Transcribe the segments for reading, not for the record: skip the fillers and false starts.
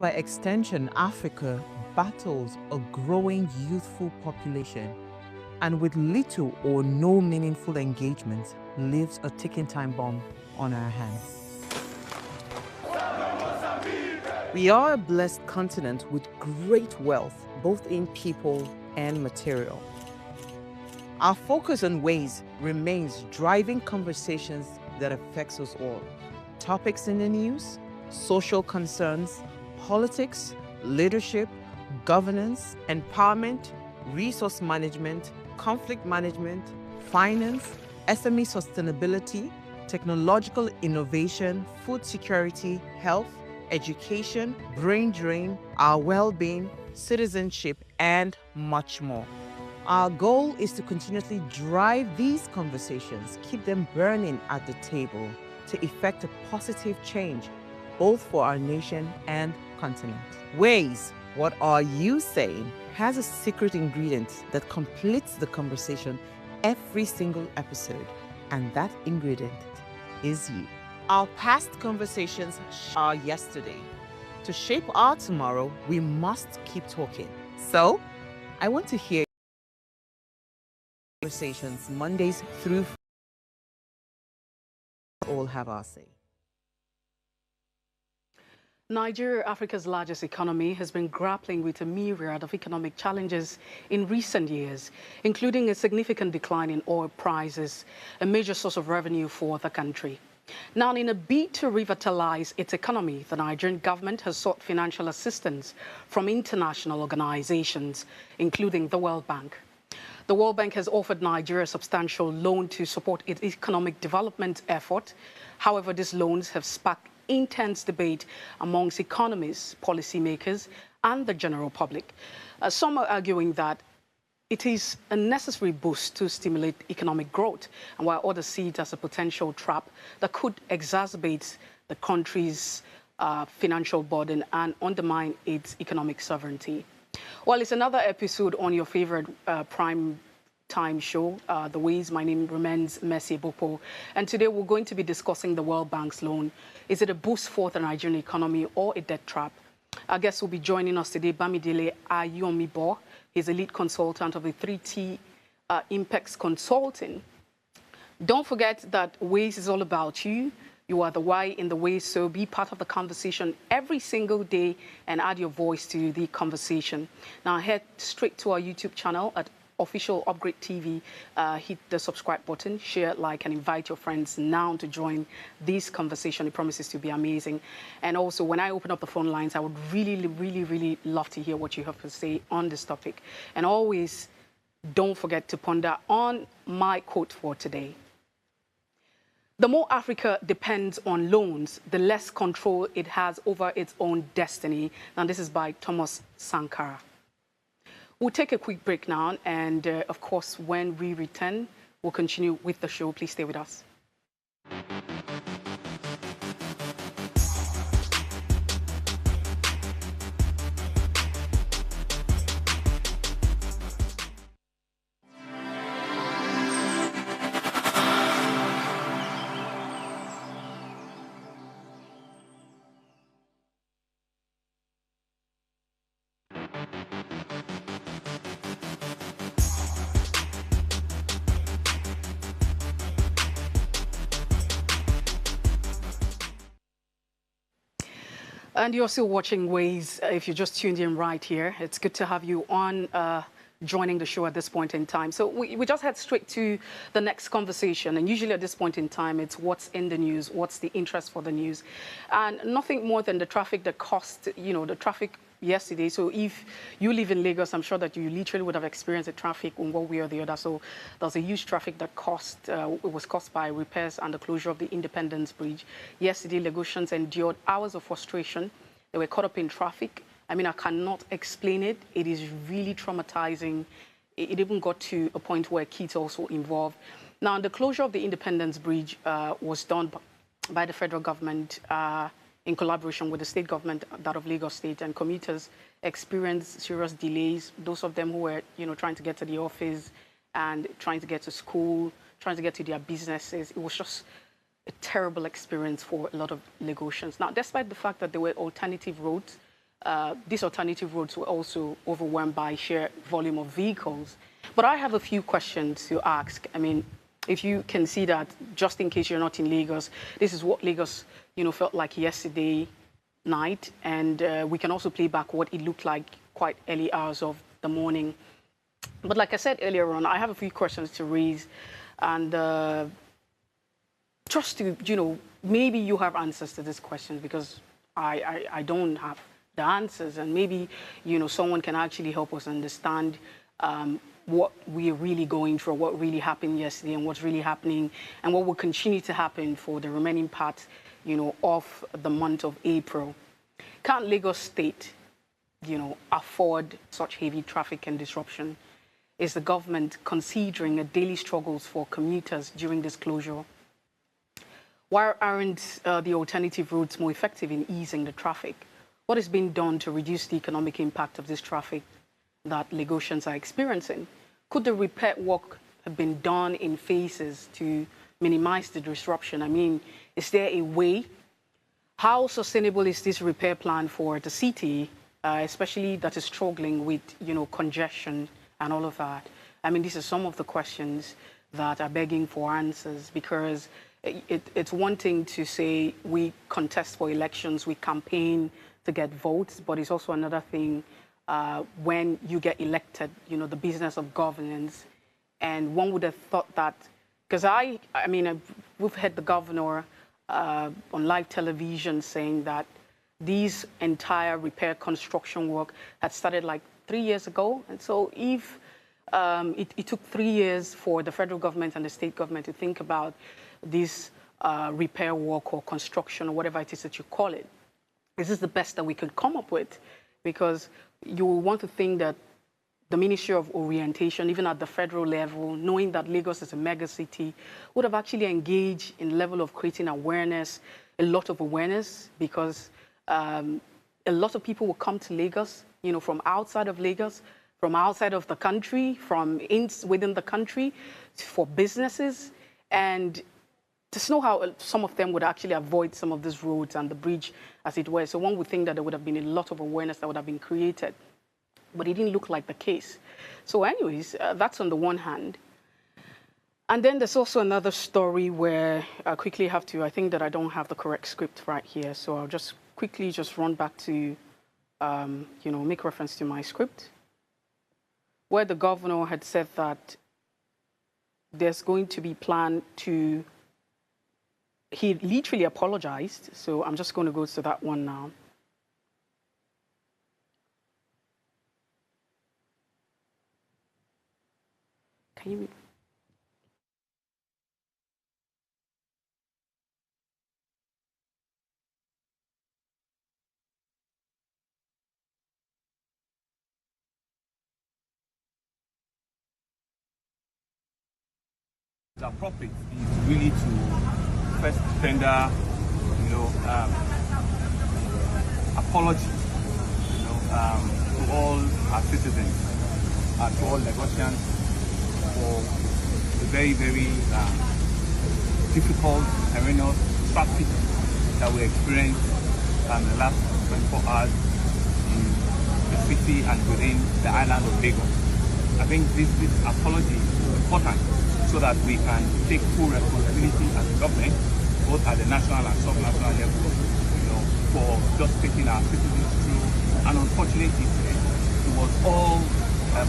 By extension, Africa battles a growing youthful population, and with little or no meaningful engagement, leaves a ticking time bomb on our hands. We are a blessed continent with great wealth, both in people and material. Our focus on ways remains driving conversations that affects us all. Topics in the news, social concerns, politics, leadership, governance, empowerment, resource management, conflict management, finance, SME sustainability, technological innovation, food security, health, education, brain drain, our well-being, citizenship, and much more. Our goal is to continuously drive these conversations, keep them burning at the table to effect a positive change, both for our nation and continent. Ways, what are you saying, has a secret ingredient that completes the conversation every single episode, and that ingredient is you. Our past conversations are yesterday. To shape our tomorrow, we must keep talking. So, I want to hear conversations Mondays through all have our say. Nigeria, Africa's largest economy, has been grappling with a myriad of economic challenges in recent years, including a significant decline in oil prices, a major source of revenue for the country. Now, in a bid to revitalize its economy, the Nigerian government has sought financial assistance from international organizations, including the World Bank. The World Bank has offered Nigeria a substantial loan to support its economic development effort. However, these loans have sparked intense debate amongst economists, policymakers, and the general public. Some are arguing that it is a necessary boost to stimulate economic growth, and while others see it as a potential trap that could exacerbate the country's financial burden and undermine its economic sovereignty. Well, it's another episode on your favorite prime time show, The Ways. My name remains Mercy Bopo, and today we're going to be discussing the World Bank's loan. Is it a boost for the Nigerian economy or a debt trap? Our guest will be joining us today, Bamidele Ayemibo. He's a lead consultant of the 3T Impex Consulting. Don't forget that Ways is all about you. You are the why in the way, so be part of the conversation every single day and add your voice to the conversation. Now head straight to our YouTube channel at Official Upgrade TV. Hit the subscribe button, share, like, and invite your friends now to join this conversation. It promises to be amazing. And also, when I open up the phone lines, I would really love to hear what you have to say on this topic. And always, don't forget to ponder on my quote for today. The more Africa depends on loans, the less control it has over its own destiny. Now, this is by Thomas Sankara. We'll take a quick break now, and of course, when we return, we'll continue with the show. Please stay with us. And you're still watching Ways. If you just tuned in right here, it's good to have you on joining the show at this point in time. So we just head straight to the next conversation. And usually at this point in time, it's what's in the news, what's the interest for the news. And nothing more than the traffic that cost, the traffic yesterday. So if you live in Lagos, I'm sure that you literally would have experienced the traffic in one way or the other. So there's a huge traffic that it was caused by repairs and the closure of the Independence Bridge. Yesterday, Lagosians endured hours of frustration. They were caught up in traffic. I mean, I cannot explain it. It is really traumatizing. It even got to a point where kids also involved. Now, the closure of the Independence Bridge was done by the federal government in collaboration with the state government, that of Lagos State, and commuters experienced serious delays. Those of them who were, trying to get to the office and trying to get to school, trying to get to their businesses. It was just a terrible experience for a lot of Lagosians. Now, despite the fact that there were alternative roads, these alternative routes were also overwhelmed by sheer volume of vehicles. But I have a few questions to ask. I mean, if you can see that, just in case you're not in Lagos, this is what Lagos, felt like yesterday night, and we can also play back what it looked like quite early hours of the morning. But like I said earlier on, I have a few questions to raise, and just to, maybe you have answers to these questions, because I don't have the answers, and maybe, someone can actually help us understand what we're really going through, what really happened yesterday, and what's really happening, and what will continue to happen for the remaining part, of the month of April. Can't Lagos State, afford such heavy traffic and disruption? Is the government considering a daily struggles for commuters during this closure? Why aren't the alternative routes more effective in easing the traffic? What is being done to reduce the economic impact of this traffic that Lagosians are experiencing? Could the repair work have been done in phases to minimize the disruption? I mean, is there a way? How sustainable is this repair plan for the city, especially that is struggling with, congestion and all of that? I mean, these are some of the questions that are begging for answers, because it's one thing to say we contest for elections, we campaign to get votes, but it's also another thing when you get elected, the business of governance. And one would have thought that, because we've heard the governor on live television saying that these entire repair construction work had started like 3 years ago. And so if it took 3 years for the federal government and the state government to think about this repair work or construction or whatever it is that you call it, this is the best that we could come up with, because you will want to think that the Ministry of Orientation, even at the federal level, knowing that Lagos is a mega city, would have actually engaged in level of creating awareness, a lot of awareness, because a lot of people will come to Lagos, from outside of Lagos, from outside of the country, from within the country, for businesses, and to know how some of them would actually avoid some of these roads and the bridge, as it were. So one would think that there would have been a lot of awareness that would have been created, but it didn't look like the case. So anyways, that's on the one hand. And then there's also another story where I quickly have to, I think that I don't have the correct script right here, so I'll just quickly run back to, make reference to my script, where the governor had said that there's going to be plan to, he literally apologized, so I'm just going to go to that one now. Can you... The appropriate is really to first tender, apology, to all our citizens, to all Lagosians for the very, very difficult, horrendous traffic that we experienced in the last 24 hours in the city and within the island of Lagos. I think this apology is important, so that we can take full responsibility as a government, both at the national and sub-national level, for just taking our citizens through an unfortunate incident. It was all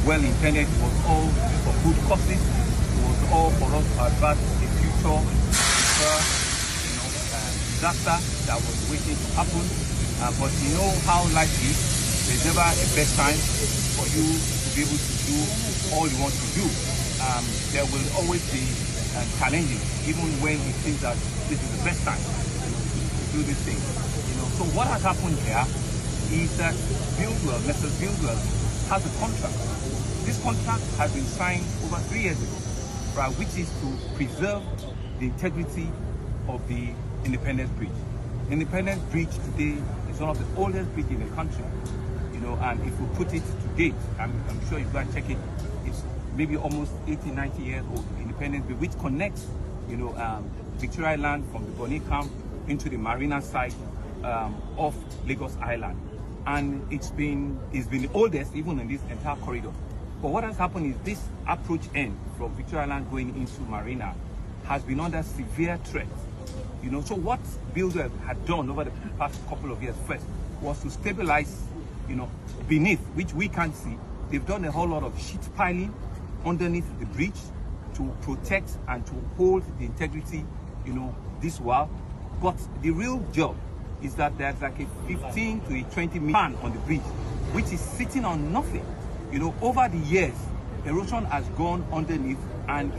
well-intended, it was all for good causes, it was all for us to avert a future disaster that was waiting to happen. But you know how life is, there's never a best time for you to be able to do all you want to do. There will always be challenges, even when it seems that this is the best time to do these things. So what has happened here is that Mr. Buildwell has a contract. This contract has been signed over 3 years ago, right, which is to preserve the integrity of the Independence Bridge. Independence Bridge today is one of the oldest bridges in the country, and if we put it to date, I'm sure you guys check it, it's maybe almost 80, 90 years old, Independence Bridge, which connects, Victoria Island from the Bonny camp into the marina side of Lagos Island. and it's been the oldest even in this entire corridor. But what has happened is this approach end from Victoria Island going into Marina has been under severe threat. You know, so what builders had done over the past couple of years first was to stabilize, you know, beneath, which we can't see. They've done a whole lot of sheet piling underneath the bridge to protect and to hold the integrity, you know, this wall. But the real job is that there's like a 15 to a 20 meter span on the bridge, which is sitting on nothing. You know, over the years, erosion has gone underneath, and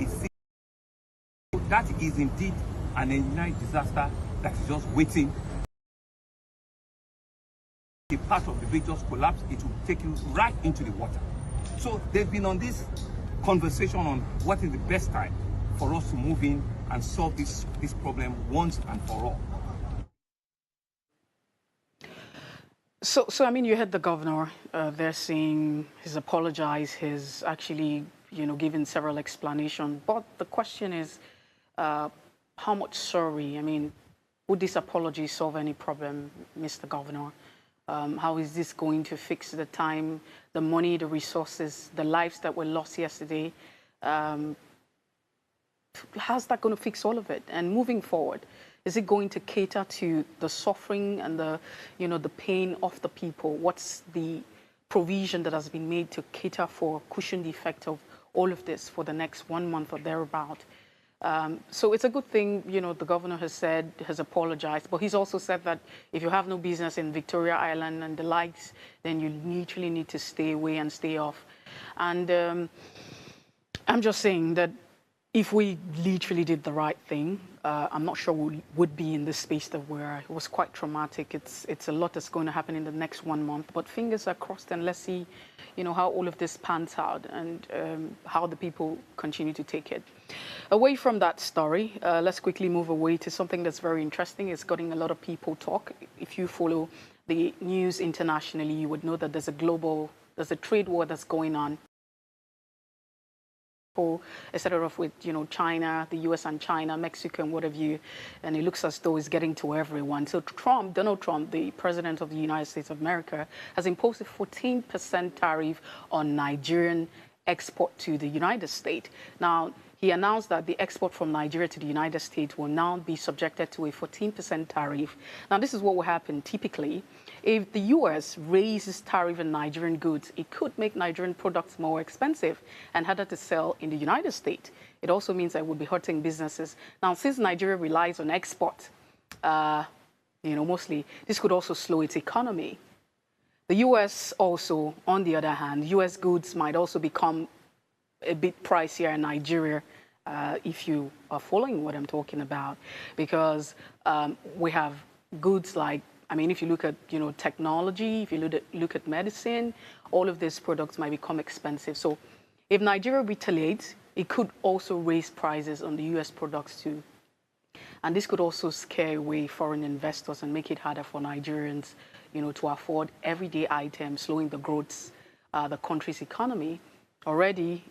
that is indeed an engineering disaster that is just waiting. A part of the bridge just collapse, it will take you right into the water. So they've been on this conversation on what is the best time for us to move in and solve this problem once and for all. So I mean, you heard the governor. They're saying he's apologized. He's actually, you know, given several explanations. But the question is, how much sorry? I mean, would this apology solve any problem, Mr. Governor? How is this going to fix the time, the money, the resources, the lives that were lost yesterday? How's that going to fix all of it? And moving forward, is it going to cater to the suffering and the, you know, the pain of the people? What's the provision that has been made to cater for, cushion the effect of all of this for the next 1 month or thereabout? So it's a good thing, you know, the governor has said, has apologized, but he's also said that if you have no business in Victoria Island and the likes, then you literally need to stay away and stay off. And I'm just saying that if we literally did the right thing, I'm not sure we would be in this space that we're. It was quite traumatic. It's a lot that's going to happen in the next 1 month, but fingers are crossed, and let's see, you know, how all of this pans out and how the people continue to take it. Away from that story, let's quickly move away to something that's very interesting. It's getting a lot of people talk. If you follow the news internationally, you would know that there's a trade war that's going on. It started off with, you know, China, the US and China, Mexico and what have you, and it looks as though it's getting to everyone. So Donald Trump, the president of the United States of America, has imposed a 14% tariff on Nigerian export to the United States. Now, he announced that the export from Nigeria to the United States will now be subjected to a 14% tariff. Now, this is what will happen typically. If the U.S. raises tariff on Nigerian goods, it could make Nigerian products more expensive and harder to sell in the United States. It also means that it would be hurting businesses. Now, since Nigeria relies on export, you know, mostly, this could also slow its economy. The U.S. also, on the other hand, U.S. goods might also become a bit pricier in Nigeria, if you are following what I'm talking about, because we have goods like, I mean, if you look at, you know, technology, if you look at medicine, all of these products might become expensive. So if Nigeria retaliates, it could also raise prices on the U.S. products too. And this could also scare away foreign investors and make it harder for Nigerians, you know, to afford everyday items, slowing the growth, the country's economy. Already,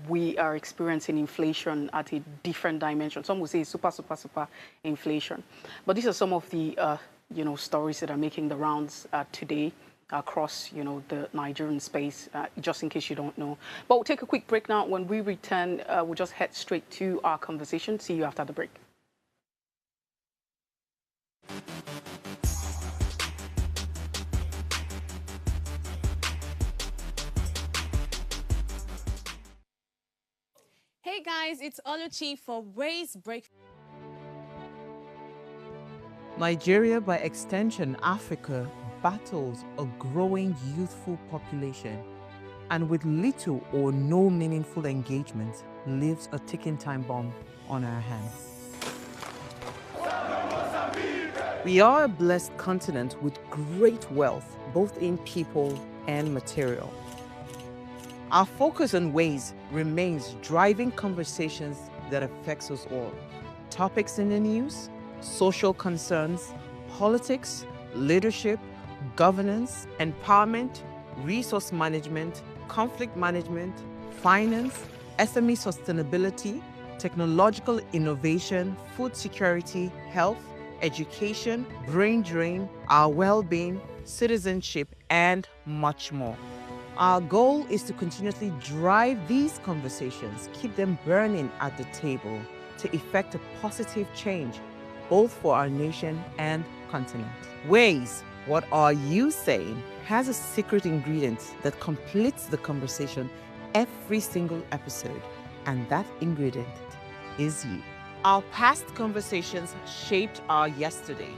we are experiencing inflation at a different dimension. Some would say super inflation. But these are some of the, you know, stories that are making the rounds today across, you know, the Nigerian space, just in case you don't know. But we'll take a quick break now. When we return, we'll just head straight to our conversation. See you after the break. Hey guys, it's Oluchi for Raise Break. Nigeria, by extension Africa, battles a growing youthful population, and with little or no meaningful engagement, leaves a ticking time bomb on our hands. We are a blessed continent with great wealth, both in people and material. Our focus on ways remains driving conversations that affects us all. Topics in the news, social concerns, politics, leadership, governance, empowerment, resource management, conflict management, finance, SME sustainability, technological innovation, food security, health, education, brain drain, our well-being, citizenship, and much more. Our goal is to continuously drive these conversations, keep them burning at the table to effect a positive change, both for our nation and continent. Ways, what are you saying, has a secret ingredient that completes the conversation every single episode, and that ingredient is you. Our past conversations shaped our yesterday.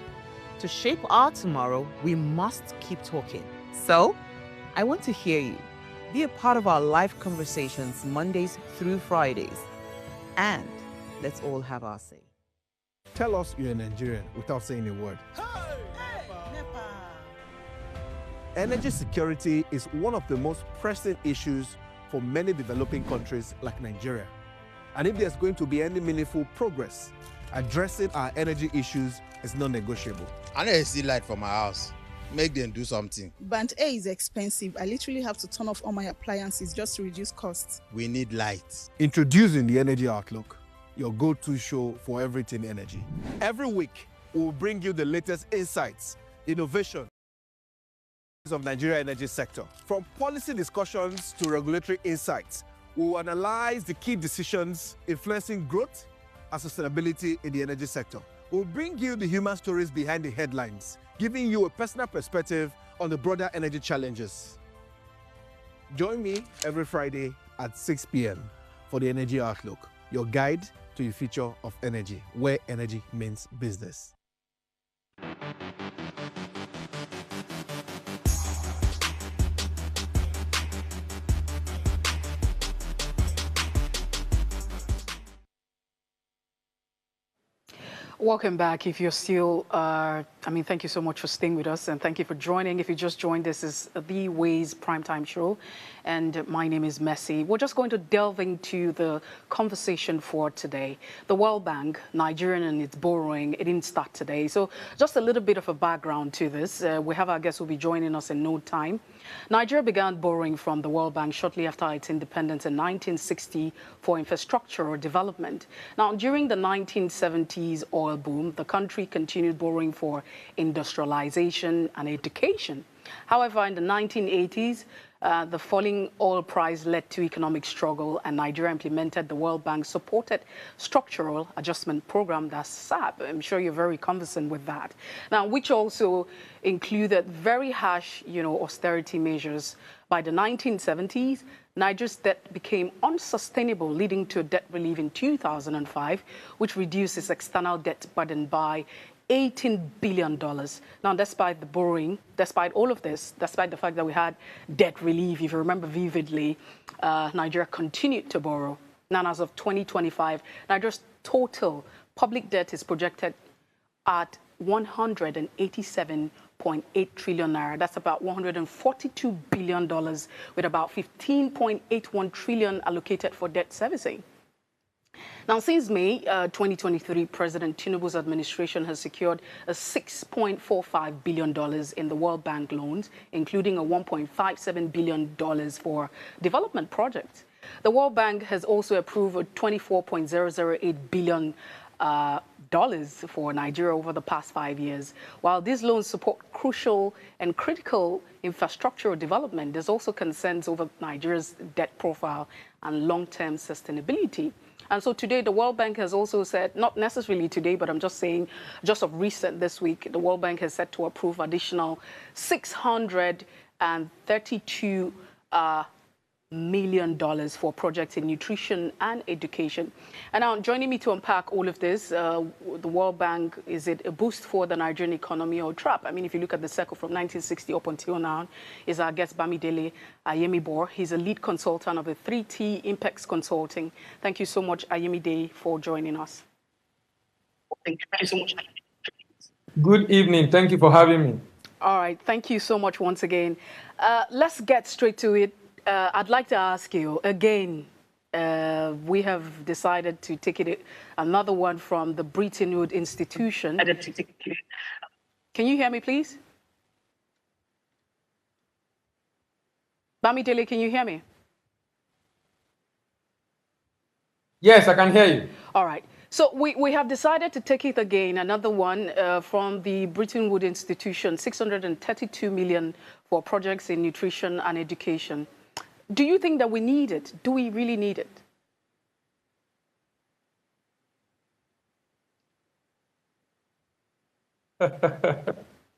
To shape our tomorrow, we must keep talking. So, I want to hear you. Be a part of our live conversations Mondays through Fridays. And let's all have our say. Tell us you're a Nigerian without saying a word. Energy security is one of the most pressing issues for many developing countries like Nigeria. And if there's going to be any meaningful progress, addressing our energy issues is non-negotiable. I need to see light from my house. Make them do something. Band A is expensive. I literally have to turn off all my appliances just to reduce costs. We need light. Introducing the Energy Outlook, your go-to show for everything energy. Every week, we will bring you the latest insights, innovation of Nigeria energy sector. From policy discussions to regulatory insights, we will analyze the key decisions influencing growth and sustainability in the energy sector. We'll bring you the human stories behind the headlines, giving you a personal perspective on the broader energy challenges. Join me every Friday at 6 p.m. for the Energy Outlook, your guide to the future of energy, where energy means business. Welcome back. If you're still, thank you so much for staying with us and thank you for joining. If you just joined, this is the Ways Primetime Show and my name is Messi. We're just going to delve into the conversation for today. The World Bank, Nigerian and its borrowing, it didn't start today. So just a little bit of a background to this. We have our guest who will be joining us in no time. Nigeria began borrowing from the World Bank shortly after its independence in 1960 for infrastructure or development. Now, during the 1970s oil boom, the country continued borrowing for industrialization and education. However, in the 1980s, the falling oil price led to economic struggle, and Nigeria implemented the World Bank-supported Structural Adjustment Program, that's SAP. I'm sure you're very conversant with that. Now, which also included very harsh, austerity measures. By the 1970s, Nigeria's debt became unsustainable, leading to a debt relief in 2005, which reduced its external debt burden by $18 billion. Now, despite the borrowing, despite all of this, despite the fact that we had debt relief, if you remember vividly, Nigeria continued to borrow. Now, as of 2025, Nigeria's total public debt is projected at 187.8 trillion naira. That's about $142 billion, with about 15.81 trillion allocated for debt servicing. Now, since May 2023, President Tinubu's administration has secured a $6.45 billion in the World Bank loans, including a $1.57 billion for development projects. The World Bank has also approved a $24.008 billion for Nigeria over the past 5 years. While these loans support crucial and critical infrastructural development, there's also concerns over Nigeria's debt profile and long-term sustainability. And so today, the World Bank has also said, not necessarily today, but I'm just saying, just of recent this week, the World Bank has said to approve additional $632 million for projects in nutrition and education. And now, joining me to unpack all of this, the World Bank, is it a boost for the Nigerian economy or trap? I mean, if you look at the cycle from 1960 up until now, is our guest Bamidele Ayemibo. He's a lead consultant of the 3T Impex Consulting. Thank you so much, Ayemibo, for joining us. Thank you so much. Good evening. Thank you for having me. All right. Thank you so much once again. Let's get straight to it. I'd like to ask you again, we have decided to take it another one from the Bretton Woods Institution. Can you hear me, please? Bamidele, can you hear me? Yes, I can hear you. All right. So we have decided to take it again, another one from the Bretton Woods Institution, 632 million for projects in nutrition and education. Do you think that we need it? Do we really need it?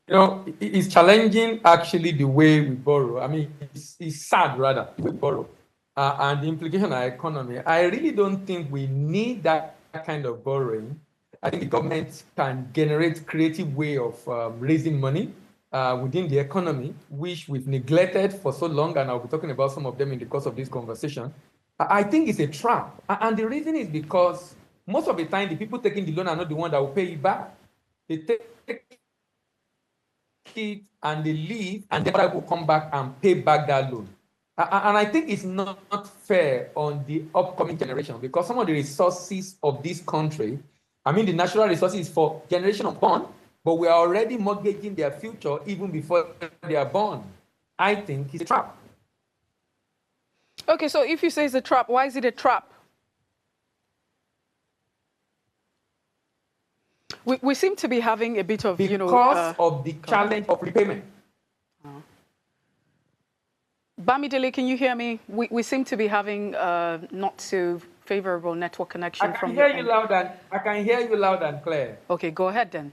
It's challenging actually the way we borrow. I mean, it's sad rather we borrow, and the implication on our economy. I really don't think we need that kind of borrowing. I think the government can generate creative way of raising money within the economy, which we've neglected for so long, and I'll be talking about some of them in the course of this conversation. I think it's a trap, and the reason is because most of the time the people taking the loan are not the one that will pay it back. They take it and they leave, and then will come back and pay back that loan. And I think it's not fair on the upcoming generation, because some of the resources of this country, I mean, the natural resources for generation unborn, but we are already mortgaging their future even before they are born. I think it's a trap. Okay, so if you say it's a trap, why is it a trap? We seem to be having a bit of, because of the challenge of repayment. Bamidele, can you hear me? We seem to be having not so favorable network connection from your end. I can hear you loud and clear. Okay, go ahead then.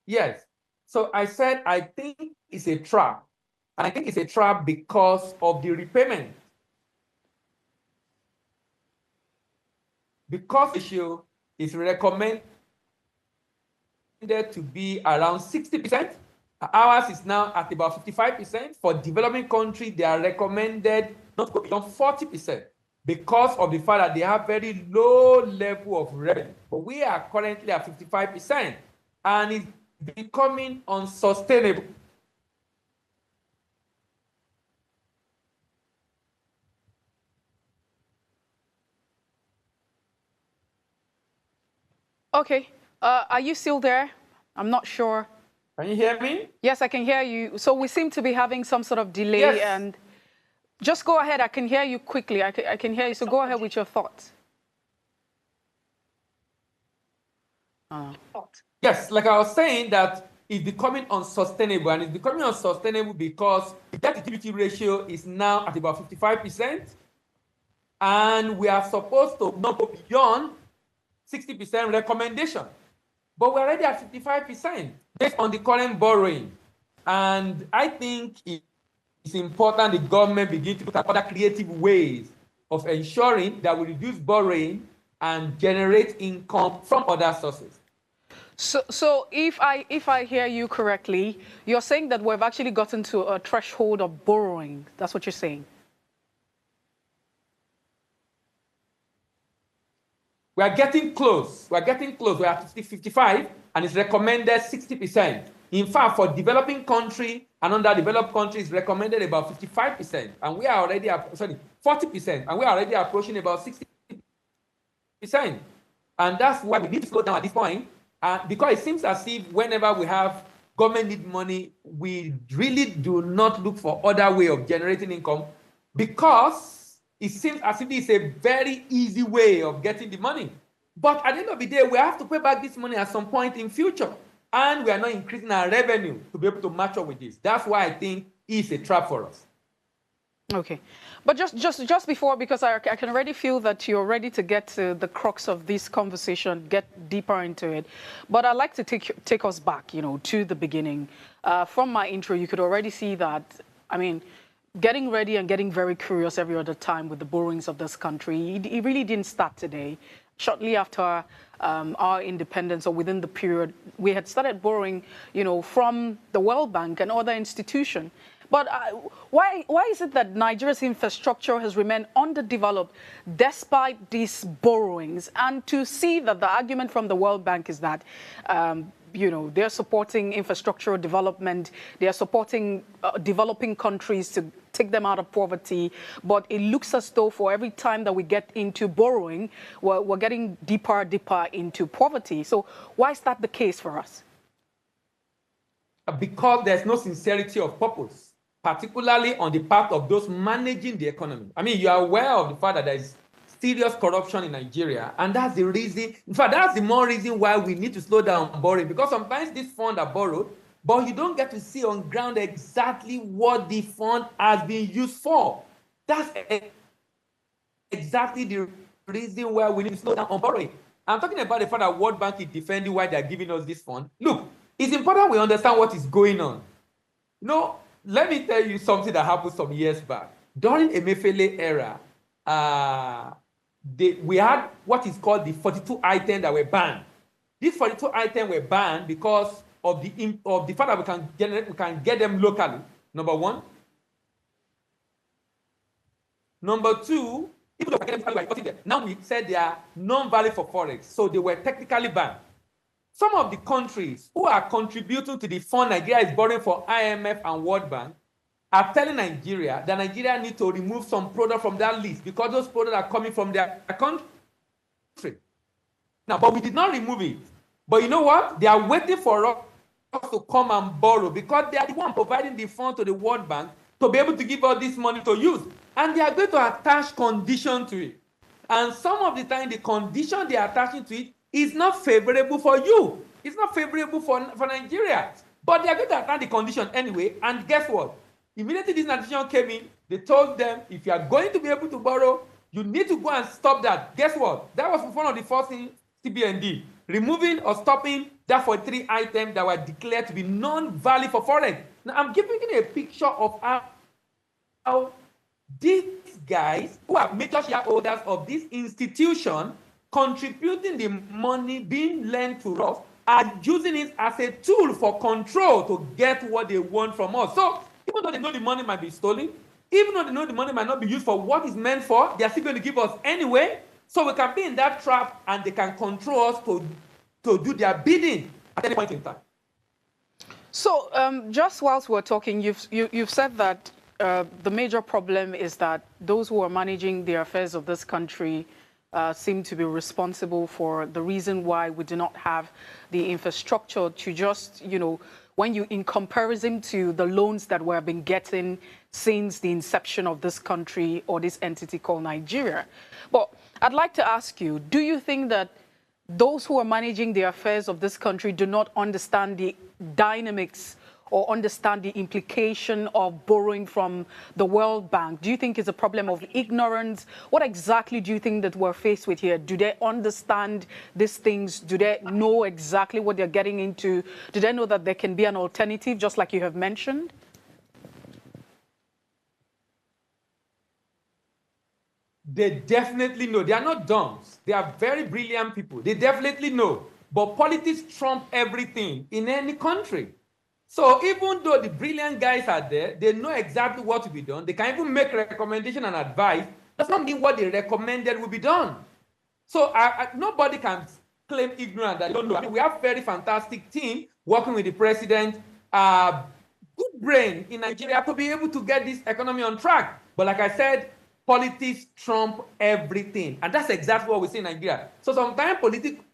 Yes. So I said I think it's a trap. And I think it's a trap because of the repayment. Because the ratio is recommended to be around 60%. Ours is now at about 55%. For developing countries, they are recommended not to go beyond 40% because of the fact that they have very low level of revenue. But we are currently at 55%, and it's becoming unsustainable. Okay, are you still there? I'm not sure. Can you hear me? Yes, I can hear you. So we seem to be having some sort of delay. Yes. And just go ahead. I can hear you quickly. I can hear you. So go ahead with your thoughts. Yes, like I was saying, that it's becoming unsustainable, and it's becoming unsustainable because the debt-to-GDP ratio is now at about 55%, and we are supposed to not go beyond 60% recommendation. But we're already at 55% based on the current borrowing. And I think it's important the government begin to look at other creative ways of ensuring that we reduce borrowing and generate income from other sources. So if I hear you correctly, you're saying that we've actually gotten to a threshold of borrowing. That's what you're saying. We are getting close. We are getting close. We are at 55, and it's recommended 60%. In fact, for developing country and underdeveloped countries, recommended about 55%, and we are already 40%, and we are already approaching about 60%. And that's why we need to slow down at this point, because it seems as if whenever we have government need money, we really do not look for other way of generating income, because it seems as if it's a very easy way of getting the money. But at the end of the day, we have to pay back this money at some point in future. And we are not increasing our revenue to be able to match up with this. That's why I think it's a trap for us. Okay. But just before, because I can already feel that you're ready to get to the crux of this conversation, get deeper into it. But I'd like to take us back, to the beginning. From my intro, you could already see that, I mean, getting ready and getting very curious every other time with the borrowings of this country, it really didn't start today. Shortly after our independence, or within the period, we had started borrowing, from the World Bank and other institutions. But why is it that Nigeria's infrastructure has remained underdeveloped despite these borrowings? And to see that the argument from the World Bank is that they're supporting infrastructural development, they're supporting developing countries to take them out of poverty, but it looks as though for every time that we get into borrowing, we're getting deeper into poverty. So why is that the case for us? Because there's no sincerity of purpose. particularly on the part of those managing the economy. I mean, you are aware of the fact that there is serious corruption in Nigeria, and that's the reason, in fact, that's the more reason why we need to slow down borrowing, because sometimes these funds are borrowed, but you don't get to see on ground exactly what the fund has been used for. That's exactly the reason why we need to slow down on borrowing. I'm talking about the fact that World Bank is defending why they're giving us this fund. Look, it's important we understand what is going on. You know, let me tell you something that happened some years back. During Emefiele era, we had what is called the 42 items that were banned. These 42 items were banned because of the fact that we can get them locally. Number one. Number two, even though we can get them, now we said they are non-valid for forex, so they were technically banned. Some of the countries who are contributing to the fund Nigeria is borrowing for IMF and World Bank are telling Nigeria that Nigeria needs to remove some products from that list because those products are coming from their country. Now, but we did not remove it. But you know what? They are waiting for us to come and borrow because they are the one providing the fund to the World Bank to be able to give us this money to use. And they are going to attach condition to it. And some of the time, the condition they are attaching to it is not favorable for you. It's not favorable for Nigeria. But they are going to attach the condition anyway. And guess what? Immediately this condition came in, they told them, if you are going to be able to borrow, you need to go and stop that. Guess what? That was one of the first things CBN did. Removing or stopping that 43 items that were declared to be non-valid for foreign. Now, I'm giving you a picture of how these guys, who are major shareholders of this institution, contributing the money being lent to us, are using it as a tool for control to get what they want from us. So, even though they know the money might be stolen, even though they know the money might not be used for what it's meant for, they are still going to give us anyway. So we can be in that trap and they can control us to do their bidding at any point in time. So just whilst we're talking, you've said that the major problem is that those who are managing the affairs of this country seem to be responsible for the reason why we do not have the infrastructure to just, when you, in comparison to the loans that we have been getting since the inception of this country or this entity called Nigeria. But I'd like to ask you, do you think that those who are managing the affairs of this country do not understand the dynamics or understand the implication of borrowing from the World Bank? Do you think it's a problem of ignorance? What exactly do you think that we're faced with here? Do they understand these things? Do they know exactly what they're getting into? Do they know that there can be an alternative, just like you have mentioned? They definitely know. They are not dumb. They are very brilliant people. They definitely know. But politics trump everything in any country. So even though the brilliant guys are there, they know exactly what to be done. They can even make recommendation and advice. Does not mean what they recommended will be done. So nobody can claim ignorance that they don't know. I mean, we have very fantastic team working with the president. Good brain in Nigeria to be able to get this economy on track. But like I said, politics trump everything. And that's exactly what we see in Nigeria. So sometimes political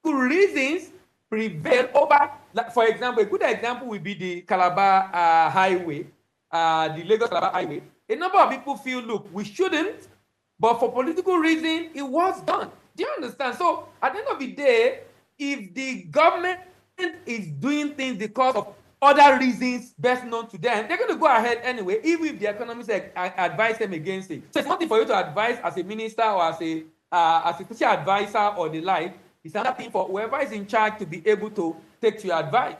reasons prevail over, like for example, a good example would be the Calabar highway, the Lagos-Calabar highway. A number of people feel, look, we shouldn't, but for political reason, it was done. Do you understand? So at the end of the day, if the government is doing things because of other reasons best known to them, they're going to go ahead anyway, even if the economists advise them against it. So it's one thing for you to advise as a minister or as a special advisor or the like. It's another thing for whoever is in charge to be able to take to your advice.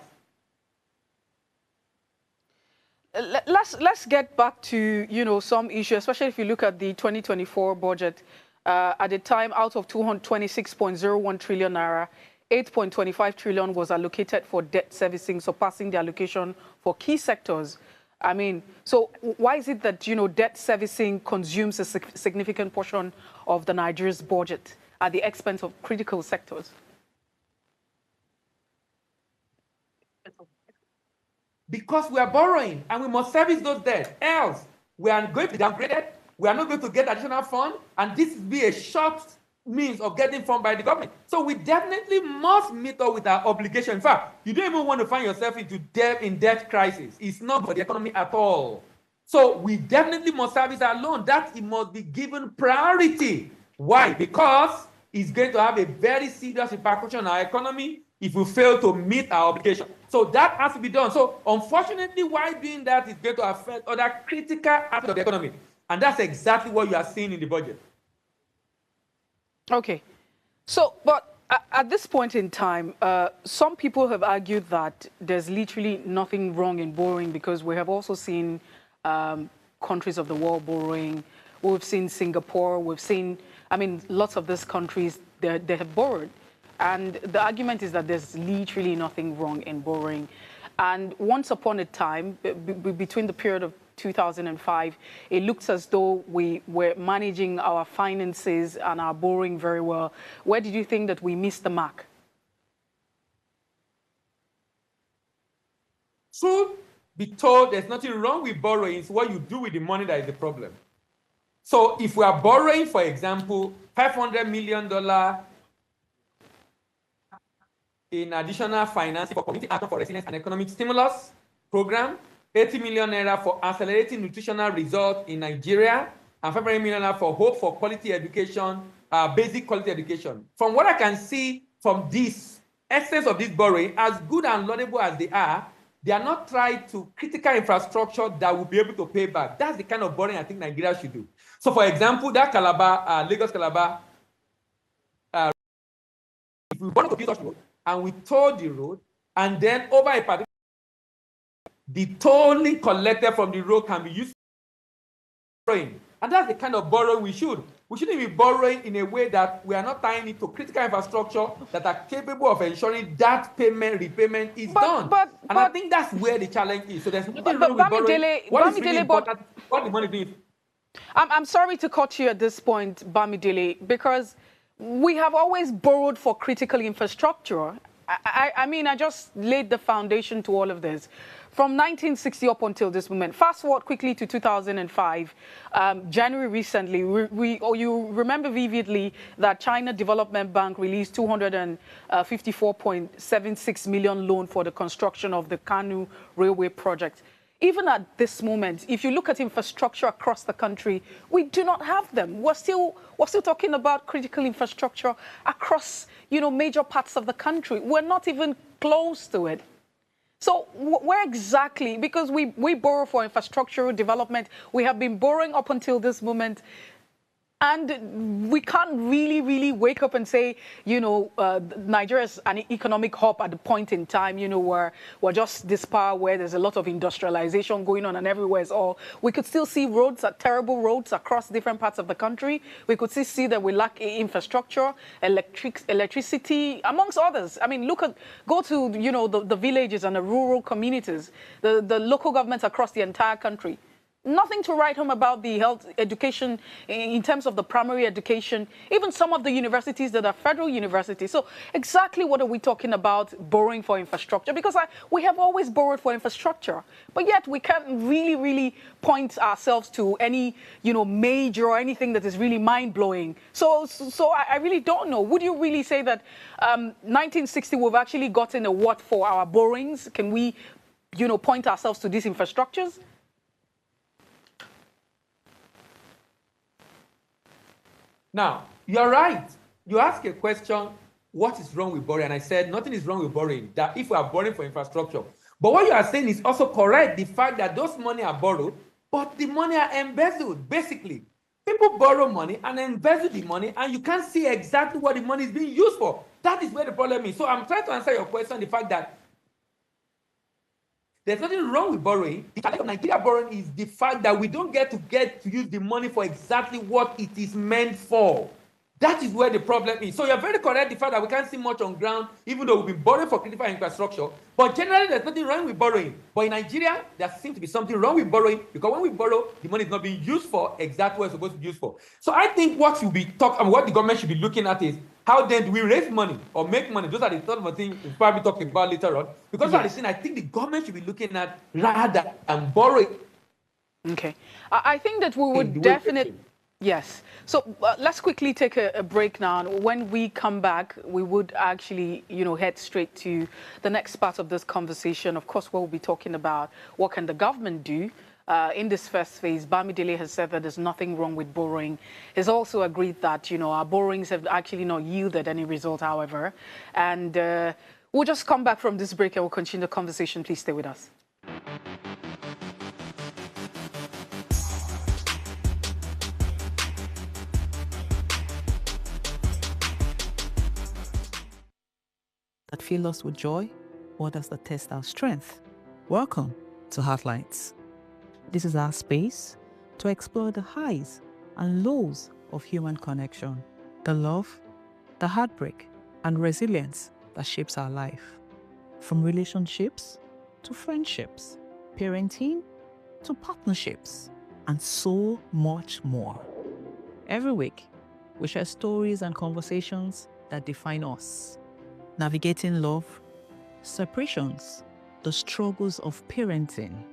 Let's get back to some issues, especially if you look at the 2024 budget. At the time, out of 226.01 trillion naira, 8.25 trillion was allocated for debt servicing, surpassing the allocation for key sectors. I mean, so why is it that debt servicing consumes a significant portion of the Nigeria's budget at the expense of critical sectors? Because we are borrowing and we must service those debts. Else, we are going to be downgraded. We are not going to get additional funds, and this will be a short means of getting funded by the government. So we definitely must meet up with our obligation. In fact, you don't even want to find yourself into debt crisis. It's not for the economy at all. So we definitely must service our loan. That it must be given priority. Why? Because it's going to have a very serious repercussion on our economy if we fail to meet our obligation. So that has to be done. So unfortunately, why doing that is going to affect other critical aspects of the economy. And that's exactly what you are seeing in the budget. Okay. So, but at this point in time, some people have argued that there's literally nothing wrong in borrowing because we have also seen countries of the world borrowing. We've seen Singapore. We've seen, I mean, lots of these countries, they have borrowed. And the argument is that there's literally nothing wrong in borrowing. And once upon a time, between the period of 2005, it looks as though we were managing our finances and our borrowing very well. Where did you think that we missed the mark? Truth be told, there's nothing wrong with borrowing. It's what you do with the money that is the problem. So if we are borrowing, for example, $500 million in additional financing for community action for resilience and economic stimulus program, 80 million naira for accelerating nutritional results in Nigeria, and 500 million naira for hope for quality education, basic quality education. From what I can see from this essence of this borrowing, as good and laudable as they are not tied to critical infrastructure that will be able to pay back. That's the kind of borrowing I think Nigeria should do. So, for example, that Lagos-Calabar, if we want to build such road, and we toll the road, and then over a particular, the tolling collected from the road can be used for borrowing. And that's the kind of borrowing we should. We shouldn't be borrowing in a way that we are not tying it to critical infrastructure that are capable of ensuring that repayment is done. And I think that's where the challenge is. So there's nothing wrong with borrowing. What is really important, what the money is. I'm sorry to cut you at this point, Bamidele, because we have always borrowed for critical infrastructure. I mean, I just laid the foundation to all of this. From 1960 up until this moment, fast forward quickly to 2005, January recently, you remember vividly that China Development Bank released 254.76 million loan for the construction of the Kanu Railway project. Even at this moment, if you look at infrastructure across the country, we do not have them. We're still talking about critical infrastructure across, major parts of the country. We're not even close to it. So where exactly, because we borrow for infrastructural development, we have been borrowing up until this moment, and we can't really wake up and say, Nigeria is an economic hub at the point in time, where we're just this power where there's a lot of industrialization going on and everywhere is all. We could still see terrible roads across different parts of the country. We could still see that we lack infrastructure, electricity, amongst others. I mean, go to, the villages and the rural communities, the local governments across the entire country. Nothing to write home about the health education in terms of the primary education, even some of the universities that are federal universities. So exactly what are we talking about borrowing for infrastructure? Because we have always borrowed for infrastructure, but yet we can't really point ourselves to any, major or anything that is really mind-blowing. So I really don't know. Would you really say that 1960 we've actually gotten a what for our borrowings? Can we, point ourselves to these infrastructures? Now, you're right. You ask a question, what is wrong with borrowing? And I said, nothing is wrong with borrowing, that if we are borrowing for infrastructure. But what you are saying is also correct, the fact that those money are borrowed, but the money are embezzled, basically. People borrow money and embezzle the money, and you can't see exactly what the money is being used for. That is where the problem is. So I'm trying to answer your question, the fact that there's nothing wrong with borrowing. The challenge of Nigeria borrowing is the fact that we don't get to use the money for exactly what it is meant for. That is where the problem is. So you're very correct, the fact that we can't see much on ground, even though we've been borrowing for critical infrastructure. But generally, there's nothing wrong with borrowing. But in Nigeria, there seems to be something wrong with borrowing, because when we borrow, the money is not being used for exactly what it's supposed to be used for. So I think what the government should be looking at is, how then do we raise money or make money? Those are the sort of things we'll probably talk about later on. Because I think the government should be looking at rather than borrowing. Okay. I think that we would definitely... Yes. So let's quickly take a break now. When we come back, we would actually, head straight to the next part of this conversation. Of course, we'll be talking about what can the government do. In this first phase, Bamidele has said that there's nothing wrong with borrowing. He's also agreed that, our borrowings have actually not yielded any result, however. And we'll just come back from this break and we'll continue the conversation. Please stay with us. That fill us with joy, or does that test our strength? Welcome to Heartlines. This is our space to explore the highs and lows of human connection, the love, the heartbreak, and resilience that shapes our life. From relationships to friendships, parenting to partnerships, and so much more. Every week, we share stories and conversations that define us. Navigating love, separations, the struggles of parenting,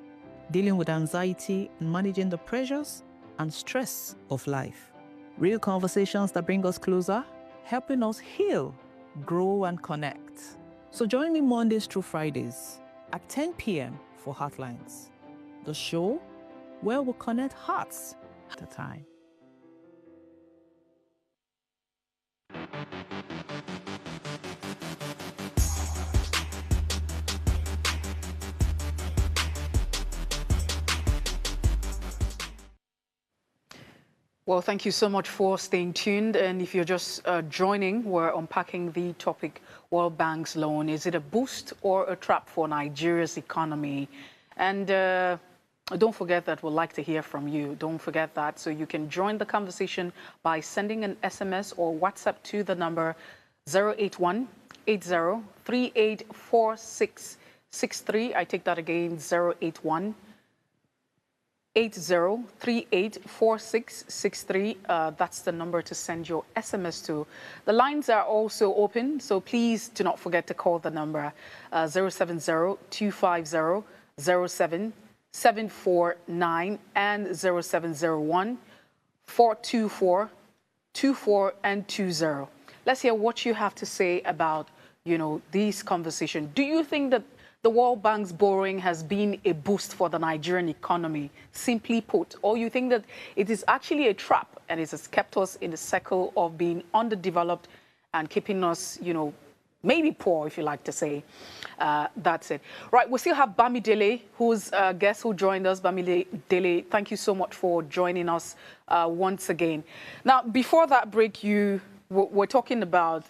dealing with anxiety and managing the pressures and stress of life. Real conversations that bring us closer, helping us heal, grow, and connect. So join me Mondays through Fridays at 10 p.m. for Heartlines, the show where we connect hearts at a time. Well, thank you so much for staying tuned. And if you're just joining, we're unpacking the topic, World Bank's loan. Is it a boost or a trap for Nigeria's economy? And don't forget that we'd like to hear from you. Don't forget that. So you can join the conversation by sending an SMS or WhatsApp to the number 081-8038-4663. I take that again, 081 80384663. That's the number to send your SMS to. The lines are also open, so please do not forget to call the number 070-250-07749 and 0701-424-24 Let's hear what you have to say about, this conversation. Do you think that the World Bank's borrowing has been a boost for the Nigerian economy, simply put, or you think that it is actually a trap and it has kept us in the circle of being underdeveloped and keeping us, maybe poor, if you like to say. That's it. Right, we still have Bamidele, who's a guest who joined us. Bamidele, thank you so much for joining us once again. Now, before that break, we're talking about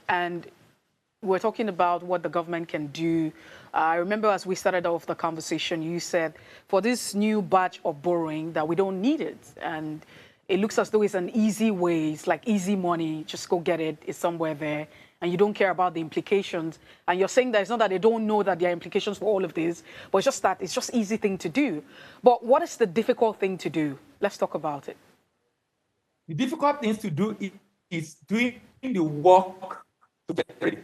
what the government can do. I remember as we started off the conversation, you said for this new batch of borrowing that we don't need it. And it looks as though it's an easy way. It's like easy money. Just go get it. It's somewhere there. And you don't care about the implications. And you're saying that it's not that they don't know that there are implications for all of this, but it's just that it's just easy thing to do. But what is the difficult thing to do? Let's talk about it. The difficult things to do is doing the work to get ready.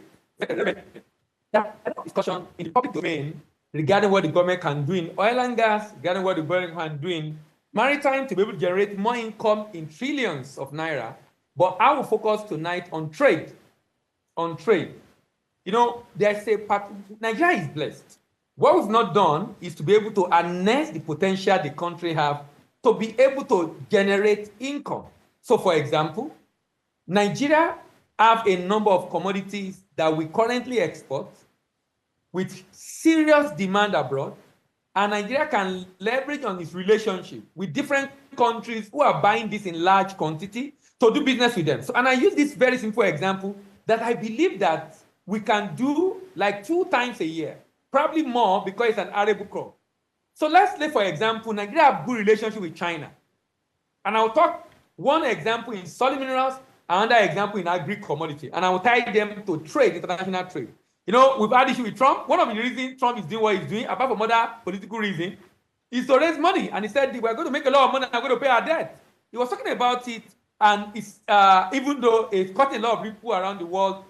That discussion in the public domain regarding what the government can do in oil and gas, regarding what the government can do in maritime to be able to generate more income in trillions of naira. But I will focus tonight on trade. On trade. There's a part, Nigeria is blessed. What we've not done is to be able to harness the potential the country have to be able to generate income. So, for example, Nigeria have a number of commodities that we currently export with serious demand abroad, and Nigeria can leverage on its relationship with different countries who are buying this in large quantity to do business with them. So, and I use this very simple example that I believe that we can do like 2 times a year, probably more because it's an arable crop. So let's say, for example, Nigeria have good relationship with China. And I'll talk one example in solid minerals, another example in agri-commodity, and I will tie them to trade, international trade. We've had issue with Trump. One of the reasons Trump is doing what he's doing, apart from other political reasons, is to raise money. And he said, we're going to make a lot of money and we're going to pay our debt. He was talking about it, and it's even though it's caught a lot of people around the world,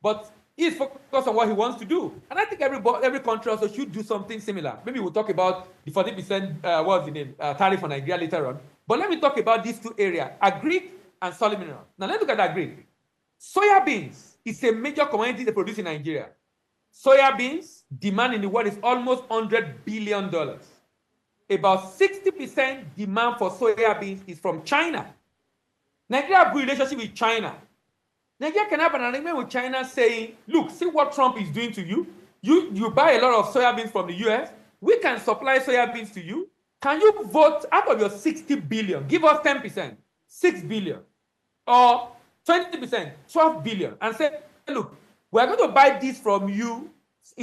but he's focused on what he wants to do. And I think every country also should do something similar. Maybe we'll talk about the 40% what's the name, tariff on Nigeria later on. But let me talk about these two areas, agric and solid mineral. Now let's look at agric. Soya beans is a major commodity they produce in Nigeria. Soya beans demand in the world is almost $100 billion. About 60% demand for soya beans is from China. Nigeria have a good relationship with China. Nigeria can have an agreement with China saying, look, see what Trump is doing to you. You buy a lot of soya beans from the US. We can supply soya beans to you. Can you vote out of your 60 billion? Give us 10%, 6 billion. Or 20%, 12 billion. And say, look, we're going to buy this from you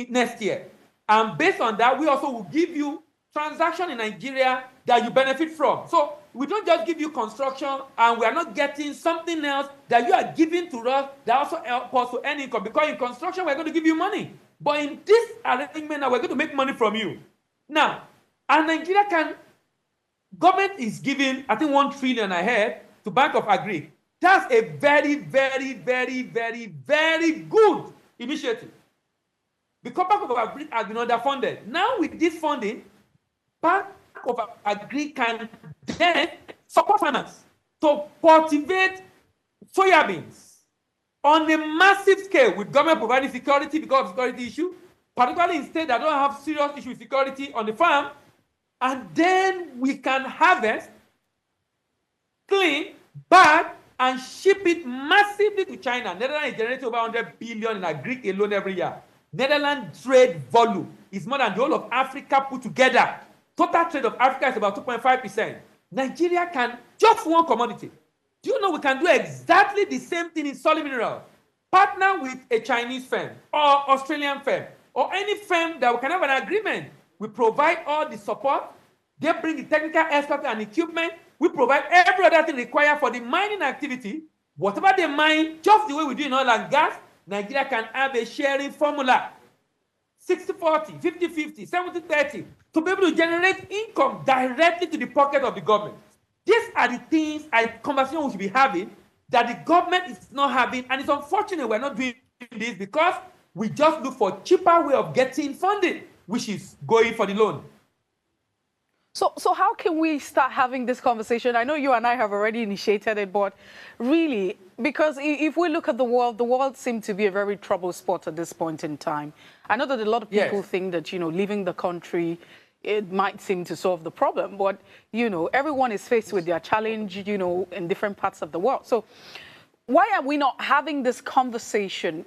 next year. And based on that, we also will give you transaction in Nigeria that you benefit from. So we don't just give you construction and we are not getting something else that you are giving to us that also helps us to earn income. Because in construction, we're going to give you money. But in this arrangement, now we're going to make money from you. Now, and Nigeria government is giving, I think, 1 trillion ahead to Bank of Agri. That's a very, very, very, very, very good initiative. Because Bank of Agri has been underfunded. Now with this funding, Bank of Agri can then support farmers to cultivate soybeans on a massive scale with government providing security because of security issue, particularly in states that don't have serious issue with security on the farm, and then we can harvest, clean, bag, and ship it massively to China. Netherlands is generating over 100 billion in agri alone every year. Netherlands trade volume is more than the whole of Africa put together. Total trade of Africa is about 2.5%. Nigeria can, just one commodity. Do you know we can do exactly the same thing in solid mineral? Partner with a Chinese firm or Australian firm or any firm that we can have an agreement. We provide all the support. They bring the technical expertise and equipment. We provide every other thing required for the mining activity. Whatever they mine, just the way we do in oil and gas, Nigeria can have a sharing formula. 60-40, 50-50, 70-30, to be able to generate income directly to the pocket of the government. These are the things, conversation we should be having that the government is not having, and it's unfortunate we're not doing this because we just look for a cheaper way of getting funding, which is going for the loan. So how can we start having this conversation? I know you and I have already initiated it, but really, because if we look at the world seems to be a very troubled spot at this point in time. I know that a lot of people think that, leaving the country, it might seem to solve the problem, but, everyone is faced with their challenge, in different parts of the world. So why are we not having this conversation?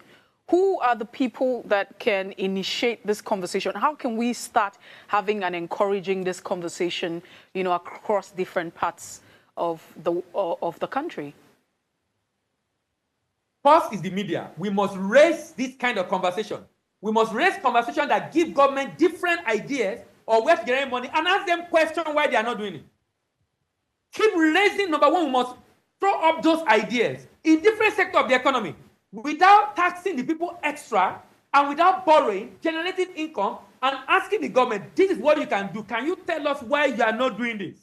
Who are the people that can initiate this conversation? How can we start having and encouraging this conversation, across different parts of the country? First is the media. We must raise this kind of conversation. We must raise conversation that give government different ideas or where to generate money and ask them questions why they are not doing it. Keep raising. Number one, we must throw up those ideas in different sectors of the economy, without taxing the people extra and without borrowing, generating income and asking the government, this is what you can do. Can you tell us why you are not doing this?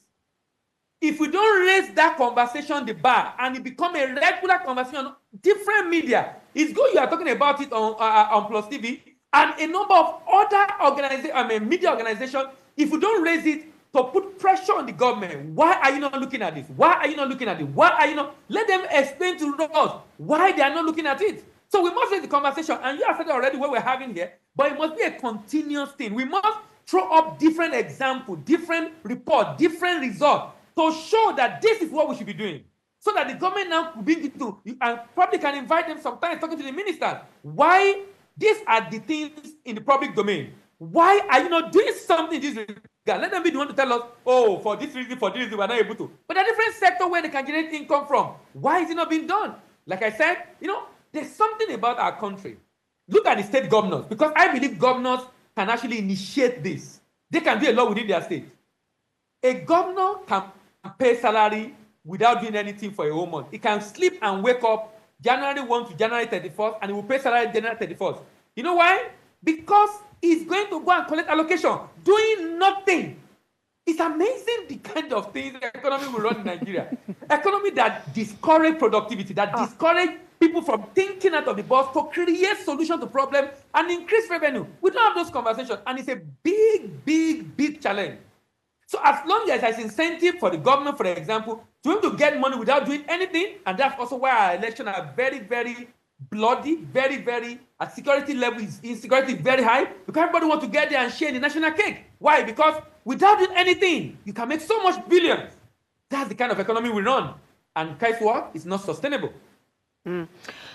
If we don't raise that conversation, the bar, and it become a regular conversation on different media, it's good you are talking about it on Plus TV and a number of other media organizations. If we don't raise it to put pressure on the government, why are you not looking at this? Why are you not looking at it? Why are you not? Let them explain to us why they are not looking at it. So we must raise the conversation, and you have said already what we're having here, but it must be a continuous thing. We must throw up different examples, different reports, different results to show that this is what we should be doing. So that the government now will begin to, and probably can invite them sometimes talking to the ministers. Why these are the things in the public domain? Why are you not doing something in this regard? Let them be the one to tell us, oh, for this reason, we're not able to. But there are different sectors where they can generate income from. Why is it not being done? Like I said, there's something about our country. Look at the state governors, because I believe governors can actually initiate this. They can do a lot within their state. A governor can pay salary without doing anything for a whole month. He can sleep and wake up January 1 to January 31st, and he will pay salary January 31st. You know why? Because he's going to go and collect allocation, doing nothing. It's amazing the kind of things the economy will run in Nigeria. Economy that discourage productivity, that discourage people from thinking out of the box to create solutions to problems and increase revenue. We don't have those conversations, and it's a big, big, big challenge. So as long as there's incentive for the government, for example, to him to get money without doing anything, and that's also why our elections are very, very bloody, very, very, at security level, insecurity very high, because everybody wants to get there and share the national cake. Why? Because without doing anything, you can make so much billions. That's the kind of economy we run. And guess what? It's not sustainable.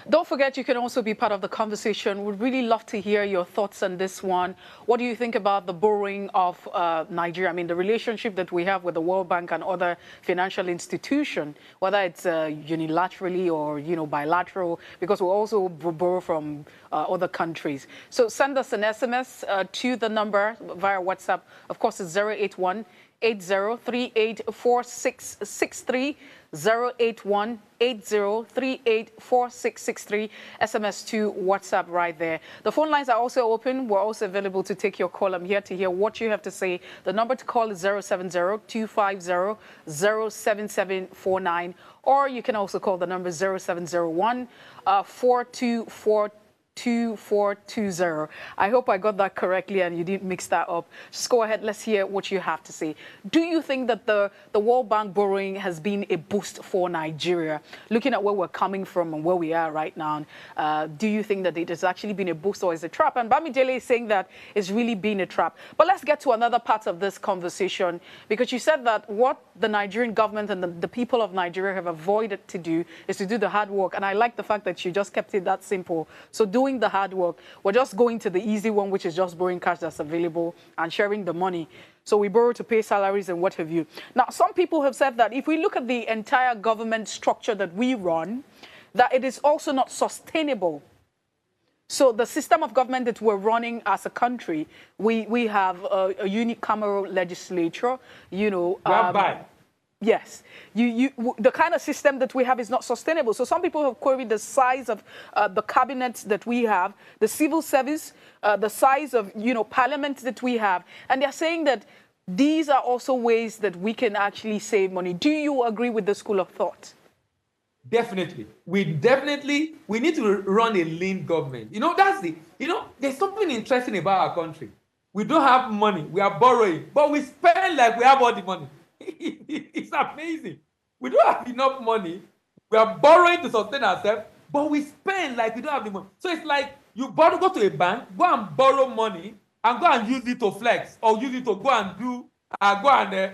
Don't forget, you can also be part of the conversation. We'd really love to hear your thoughts on this one. What do you think about the borrowing of Nigeria? I mean, the relationship that we have with the World Bank and other financial institutions, whether it's unilaterally or, bilateral, because we also borrow from other countries. So send us an SMS to the number via WhatsApp. Of course, it's 081 80384663, 081-8038-4663, SMS to WhatsApp right there. The phone lines are also open. We're also available to take your call. I'm here to hear what you have to say. The number to call is 070-250-07749, or you can also call the number 0701 424 2420. I hope I got that correctly and you didn't mix that up. Just go ahead, let's hear what you have to say. Do you think that the World Bank borrowing has been a boost for Nigeria? Looking at where we're coming from and where we are right now, do you think that it has actually been a boost or is a trap? And Bamidele is saying that it's really been a trap. But let's get to another part of this conversation, because you said that what the Nigerian government and the people of Nigeria have avoided to do is to do the hard work. And I like the fact that you just kept it that simple. So doing the hard work, we're just going to the easy one, which is just borrowing cash that's available and sharing the money. So we borrow to pay salaries and what have you. Now, some people have said that if we look at the entire government structure that we run, that it is also not sustainable. So the system of government that we're running as a country, we have a unicameral legislature, Yes, the kind of system that we have is not sustainable. So some people have queried the size of the cabinets that we have, the civil service, the size of parliament that we have, and they're saying that these are also ways that we can actually save money. Do you agree with the school of thought? Definitely. We need to run a lean government. There's something interesting about our country. We don't have money. We are borrowing, but we spend like we have all the money. It's amazing. We don't have enough money. We are borrowing to sustain ourselves, but we spend like we don't have the money. So it's like you go to a bank, go and borrow money, and go and use it to flex, or use it to go and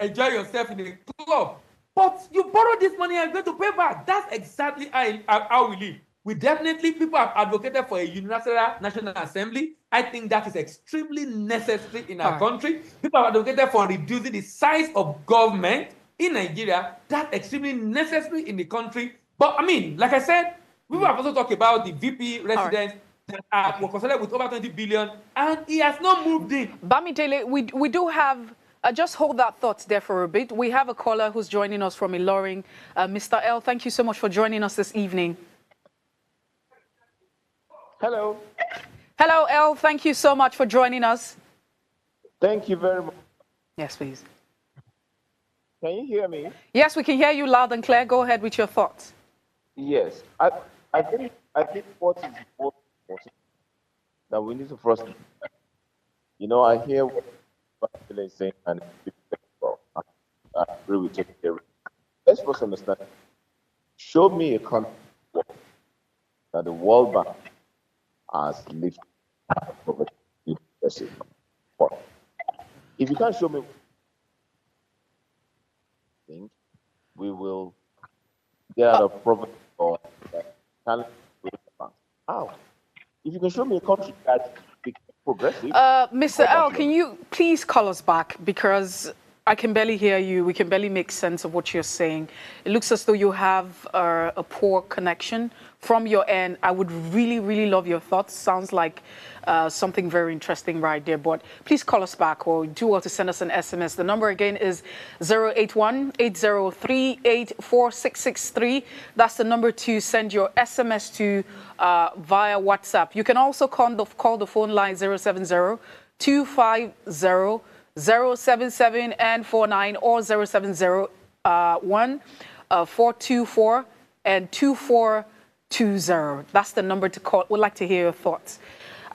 enjoy yourself in a club. But you borrow this money and you're going to pay back. That's exactly how we live. People have advocated for a unilateral National Assembly. I think that is extremely necessary in our country. People have advocated for reducing the size of government in Nigeria. That's extremely necessary in the country. But I mean, like I said, people have also talked about the VP residents that were considered with over 20 billion, and he has not moved in. Bamidele, we do have... just hold that thought there for a bit. We have a caller who's joining us from Ilorin. Mr. L, thank you so much for joining us this evening. Hello. Hello, L. Thank you so much for joining us. Thank you very much. Yes, please. Can you hear me? Yes, we can hear you loud and clear. Go ahead with your thoughts. Yes. I think what is important that we need to first, I hear what Bamidele is saying, and I agree with you. Let's first understand. Show me a country that the World Bank has lifted poverty. If you can't show me, I think we will get out of poverty or talent. How? If you can show me a country that's progressive. Mr. L, can you please call us back, because I can barely hear you. We can barely make sense of what you're saying. It looks as though you have a poor connection from your end. I would really, really love your thoughts. Sounds like something very interesting right there. But please call us back, or do well to send us an SMS. The number again is 081-8038-4663. That's the number to send your SMS to via WhatsApp. You can also call the phone line 070-250-077 and 49, or 0701 424 and 2420. That's the number to call. We'd like to hear your thoughts.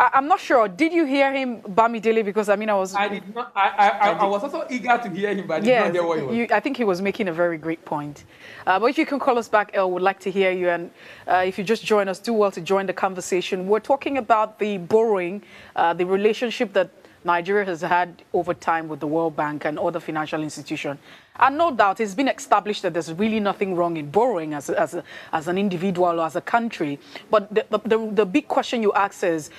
I'm not sure. Did you hear him, Bamidele? Because I mean, I did not. I was also eager to hear him, but I did not hear what he was. I think he was making a very great point. But if you can call us back, El, would like to hear you. And if you just join us, do well to join the conversation. We're talking about the borrowing, the relationship that Nigeria has had over time with the World Bank and other financial institutions. And no doubt, it's been established that there's really nothing wrong in borrowing as an individual or as a country. But the big question you ask is,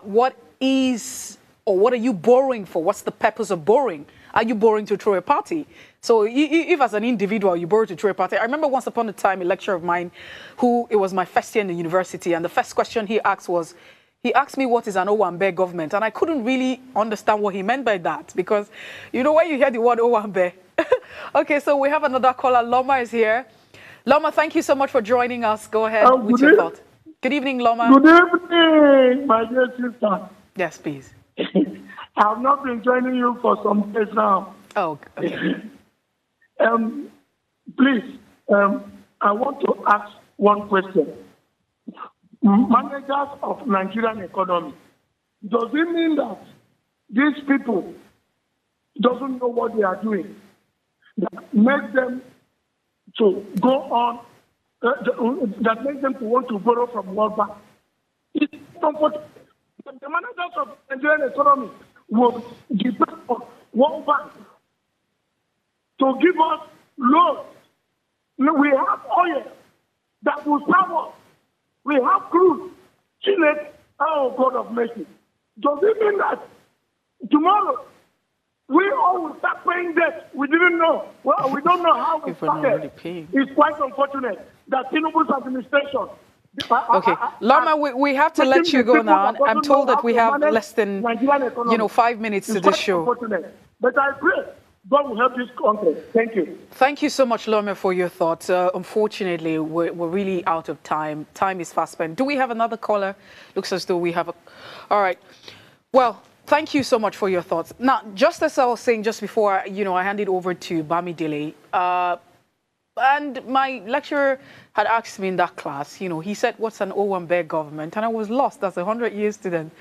what are you borrowing for? What's the purpose of borrowing? Are you borrowing to throw a party? So if as an individual you borrow to throw a party, I remember once upon a time a lecturer of mine it was my first year in the university, and the first question he asked was, he asked me what is an Owambe government, and I couldn't really understand what he meant by that, because, you know, when you hear the word Owambe. Okay, so we have another caller. Loma is here. Loma, thank you so much for joining us. Go ahead with your thought. Good evening, Loma. Good evening, my dear sister. Yes, please. I have not been joining you for some days now. Oh, okay. Please, I want to ask one question. Managers of Nigerian economy, does it mean that these people doesn't know what they are doing, that makes them to go on, that makes them to want to borrow from World Bank? It's comfortable. The managers of Nigerian economy will depend on World Bank to give us loans. We have oil that will serve us. We have crude. Oh, God of mercy. Does it mean that tomorrow we all will start paying debt? We didn't know. Well, we don't know how we started. It's quite unfortunate that Tinubu's administration. Okay, Lama, we have to let you go now. I'm told that we have less than 5 minutes to this show. But I pray God will help this country. Thank you. Thank you so much, Loma, for your thoughts. Unfortunately, we're really out of time. Time is fast spent. Do we have another caller? Looks as though we have a... All right. Well, thank you so much for your thoughts. Now, just as I was saying just before, I handed over to Bamidele, and my lecturer had asked me in that class, he said, what's an Owambe government? And I was lost as a 100-year student.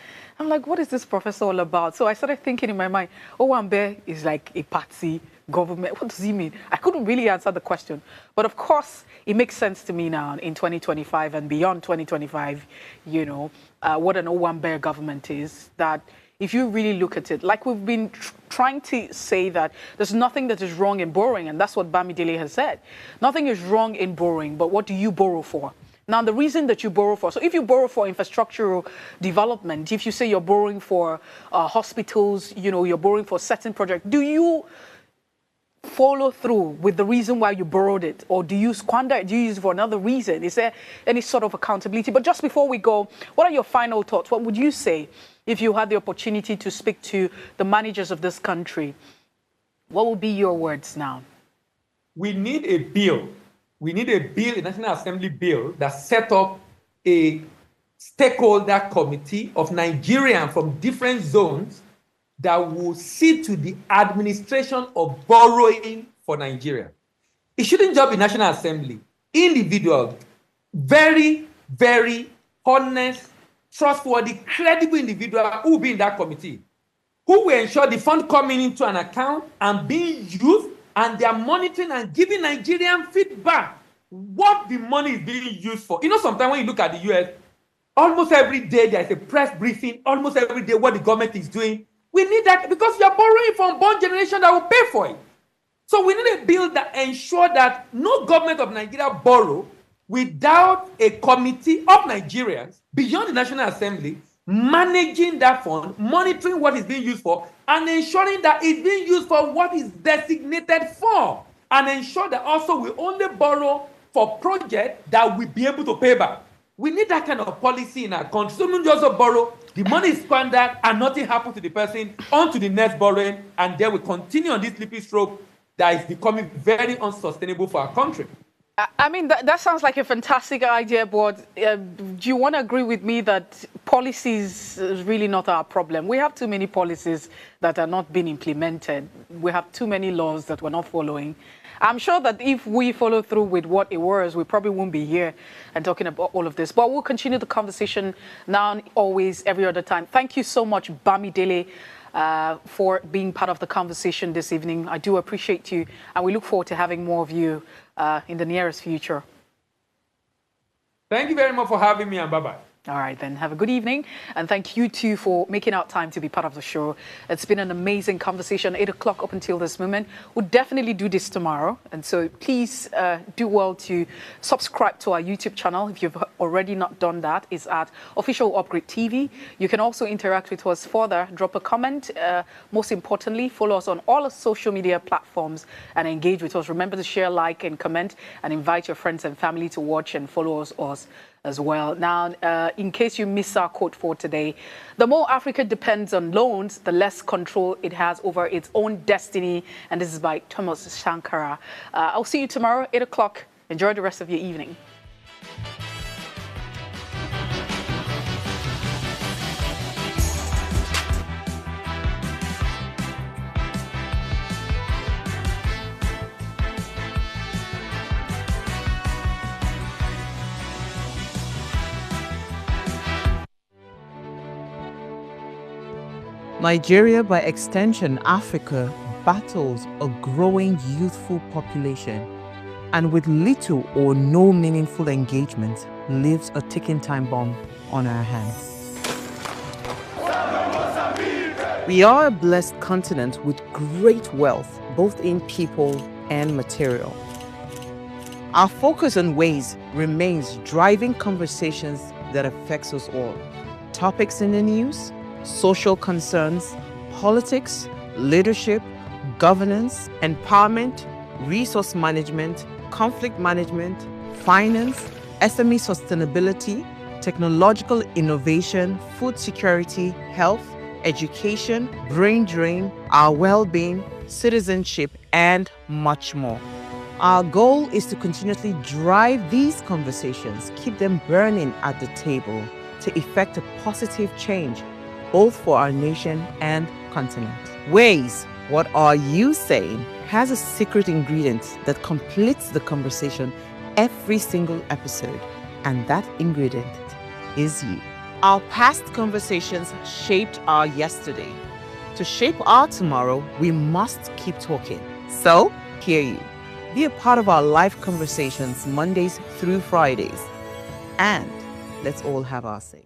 I'm like, what is this professor all about? So I started thinking in my mind, Owambe is like a party government. What does he mean? I couldn't really answer the question. But of course, it makes sense to me now in 2025 and beyond 2025, what an Owambe government is, that if you really look at it, like we've been trying to say that there's nothing that is wrong in borrowing, and that's what Bamidele has said. Nothing is wrong in borrowing, but what do you borrow for? Now, the reason that you borrow for, so if you borrow for infrastructural development, if you say you're borrowing for hospitals, you're borrowing for a certain project, do you follow through with the reason why you borrowed it? Or do you squander it? Do you use it for another reason? Is there any sort of accountability? But just before we go, what are your final thoughts? What would you say if you had the opportunity to speak to the managers of this country? What would be your words now? We need a bill. We need a bill, a National Assembly bill, that set up a stakeholder committee of Nigerians from different zones that will see to the administration of borrowing for Nigeria. It shouldn't just be National Assembly. Individuals, very, very honest, trustworthy, credible individuals who will be in that committee, who will ensure the fund coming into an account and being used, and they are monitoring and giving Nigerian feedback what the money is being used for. Sometimes when you look at the US, almost every day there is a press briefing, almost every day what the government is doing. We need that because we are borrowing from born generation that will pay for it. So we need a bill that ensures that no government of Nigeria borrow without a committee of Nigerians beyond the National Assembly managing that fund, monitoring what is being used for, and ensuring that it's being used for what is designated for, and ensure that also we only borrow for projects that we'll be able to pay back. We need that kind of policy in our country. So we just borrow, the money is squandered, and nothing happens to the person, on to the next borrowing, and then we continue on this slippery slope that is becoming very unsustainable for our country. I mean, that sounds like a fantastic idea, but do you want to agree with me that policies is really not our problem? We have too many policies that are not being implemented. We have too many laws that we're not following. I'm sure that if we follow through with what it was, we probably won't be here and talking about all of this. But we'll continue the conversation now, always, every other time. Thank you so much, Bamidele, for being part of the conversation this evening. I do appreciate you, and we look forward to having more of you in the nearest future. Thank you very much for having me, and bye-bye. All right, then. Have a good evening. And thank you, too, for making out time to be part of the show. It's been an amazing conversation, 8 o'clock up until this moment. We'll definitely do this tomorrow. And so please do well to subscribe to our YouTube channel. If you've already not done that, it's at Official Upgrade TV. You can also interact with us further. Drop a comment. Most importantly, follow us on all our social media platforms and engage with us. Remember to share, like, and comment, and invite your friends and family to watch and follow us as well. Now, in case you missed our quote for today, the more Africa depends on loans, the less control it has over its own destiny. And this is by Thomas Sankara. I'll see you tomorrow, 8 o'clock. Enjoy the rest of your evening. Nigeria, by extension Africa, battles a growing youthful population and with little or no meaningful engagement leaves a ticking time bomb on our hands. We are a blessed continent with great wealth, both in people and material. Our focus on ways remains driving conversations that affects us all. Topics in the news, social concerns, politics, leadership, governance, empowerment, resource management, conflict management, finance, SME sustainability, technological innovation, food security, health, education, brain drain, our well-being, citizenship, and much more. Our goal is to continuously drive these conversations, keep them burning at the table to effect a positive change both for our nation and continent. Ways, what are you saying, has a secret ingredient that completes the conversation every single episode, and that ingredient is you. Our past conversations shaped our yesterday. To shape our tomorrow, we must keep talking. So, hear you. Be a part of our live conversations Mondays through Fridays. And let's all have our say.